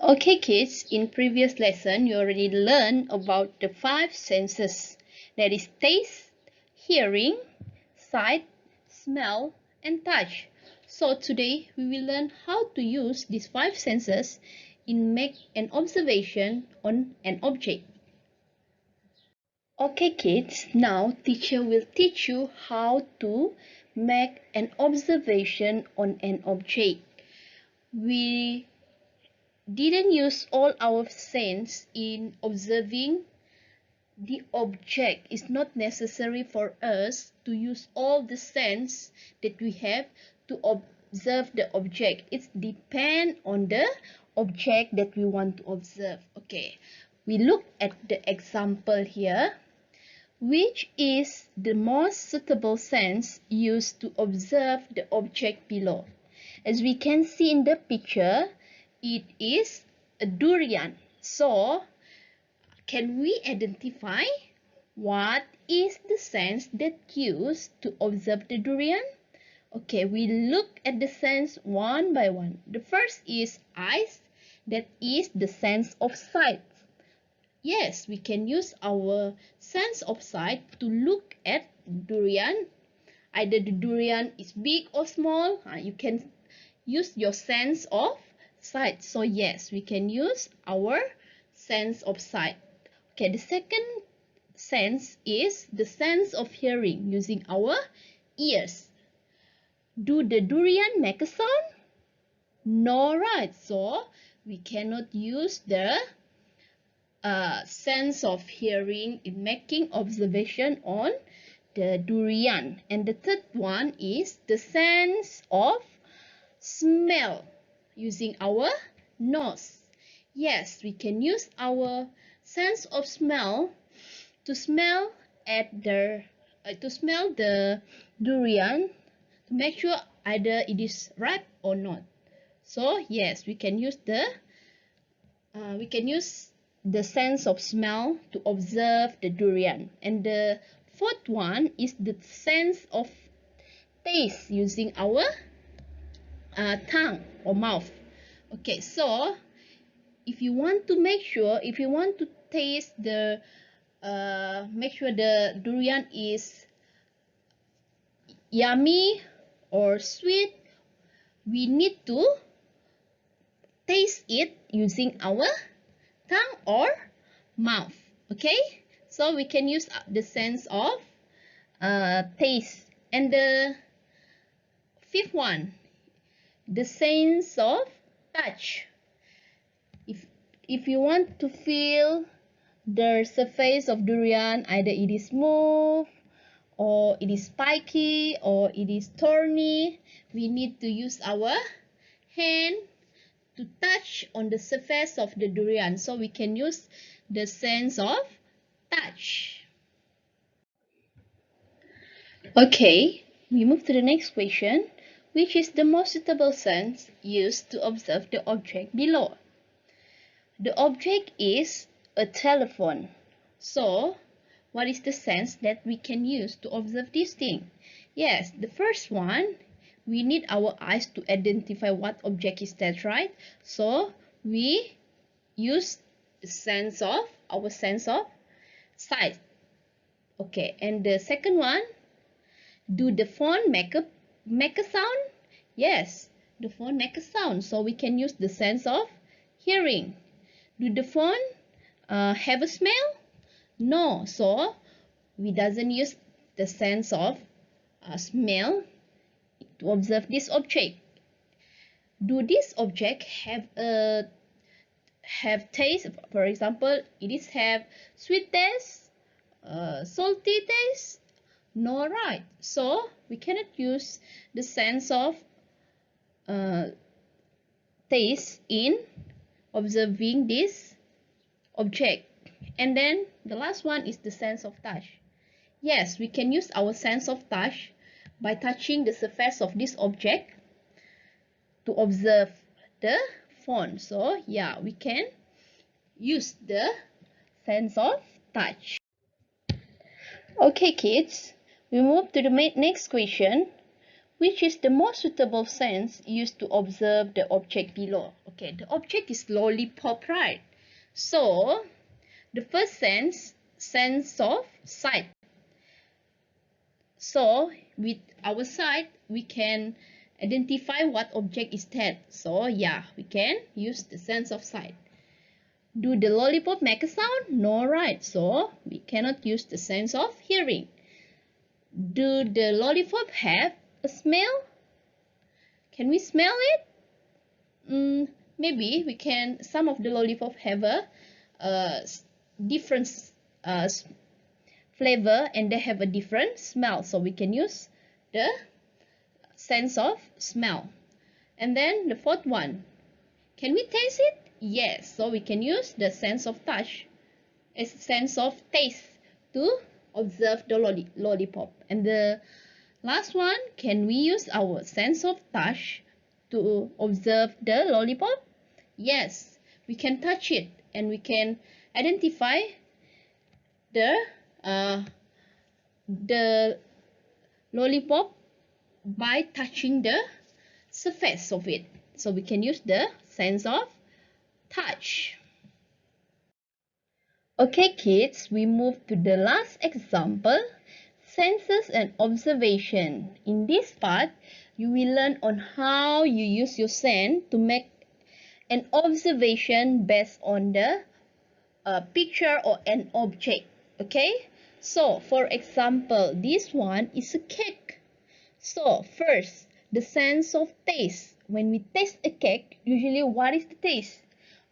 Okay kids, in previous lesson you already learned about the 5 senses, that is taste, hearing, sight, smell and touch. So today we will learn how to use these 5 senses in make an observation on an object. Okay kids, now teacher will teach you how to make an observation on an object. We didn't use all our sense in observing the object. It's not necessary for us to use all the sense that we have to observe the object. It depends on the object that we want to observe. Okay, we look at the example here. Which is the most suitable sense used to observe the object below? As we can see in the picture, it is a durian. So, can we identify what is the sense that used to observe the durian? Okay, we look at the sense one by one. The first is eyes, that is the sense of sight. Yes, we can use our sense of sight to look at durian. Either the durian is big or small, you can use your sense of sight. So yes, we can use our sense of sight. Okay, the second sense is the sense of hearing, using our ears. Do the durian make a sound? No, right? So we cannot use the sense of hearing in making observation on the durian. And the third one is the sense of smell, using our nose. Yes, we can use our sense of smell to smell at the durian to make sure either it is ripe or not. So yes, we can use the sense of smell to observe the durian. And the fourth one is the sense of taste, using our tongue or mouth. Okay, so if you want to taste the make sure the durian is yummy or sweet, we need to taste it using our tongue or mouth. Okay, so we can use the sense of taste. And the fifth one, the sense of touch. If you want to feel the surface of durian, either it is smooth or it is spiky or it is thorny, we need to use our hand to touch on the surface of the durian. So we can use the sense of touch. Okay, we move to the next question. Which is the most suitable sense used to observe the object below? The object is a telephone. So, what is the sense that we can use to observe this thing? Yes, the first one, we need our eyes to identify what object is that, right? So, we use our sense of sight. Okay, and the second one, do the phone make a sound? Yes, the phone make a sound. So, we can use the sense of hearing. Do the phone have a smell? No, so we doesn't use the sense of smell to observe this object. Do this object have taste? For example, it is have sweet taste, salty taste? No, right? So we cannot use the sense of taste in observing this object. And then the last one is the sense of touch. Yes, we can use our sense of touch by touching the surface of this object to observe the phone. So yeah, we can use the sense of touch. Okay kids, we move to the next question. which is the most suitable sense used to observe the object below? Okay, the object is lollipop, right? So, the first sense of sight. So, with our sight, we can identify what object is that. So, yeah, we can use the sense of sight. Do the lollipop make a sound? No, right? So, we cannot use the sense of hearing. Do the lollipop have a smell? Can we smell it? Maybe we can. Some of the lollipop have a different flavor and they have a different smell. So we can use the sense of smell. And then the fourth one. Can we taste it? Yes. So we can use the sense of touch, a sense of taste to observe the lollipop. And the last one, can we use our sense of touch to observe the lollipop? Yes, we can touch it and we can identify the lollipop by touching the surface of it. So we can use the sense of touch. Okay kids, we move to the last example, senses and observation. In this part, you will learn on how you use your sense to make an observation based on the picture or an object. Okay, so for example, this one is a cake. So first, the sense of taste. When we taste a cake, usually what is the taste?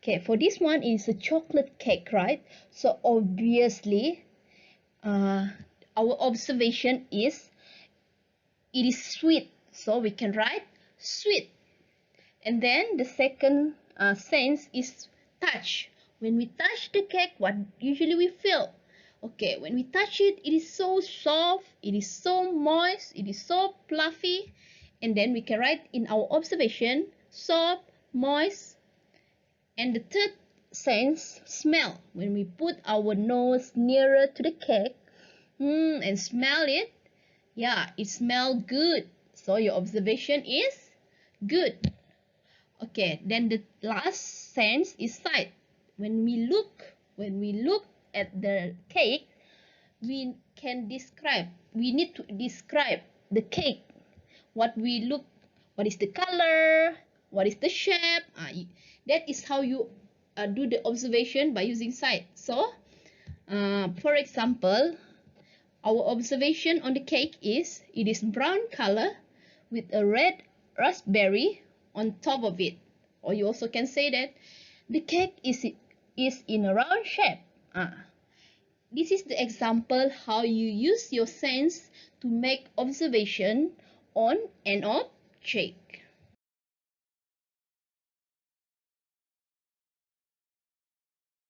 Okay, for this one is a chocolate cake, right? So obviously, our observation is it is sweet. So we can write sweet. And then the second sense is touch. When we touch the cake, what usually we feel? Okay, when we touch it, it is so soft, it is so moist, it is so fluffy. And then we can write in our observation, soft, moist. And the third sense, smell. When we put our nose nearer to the cake and smell it, yeah, it smells good. So your observation is good. Okay, then the last sense is sight. When we look at the cake, we need to describe the cake. What is the color, what is the shape? That is how you do the observation by using sight. So, for example, our observation on the cake is it is brown color with a red raspberry on top of it. Or you also can say that the cake is in a round shape. This is the example how you use your sense to make observation on an object.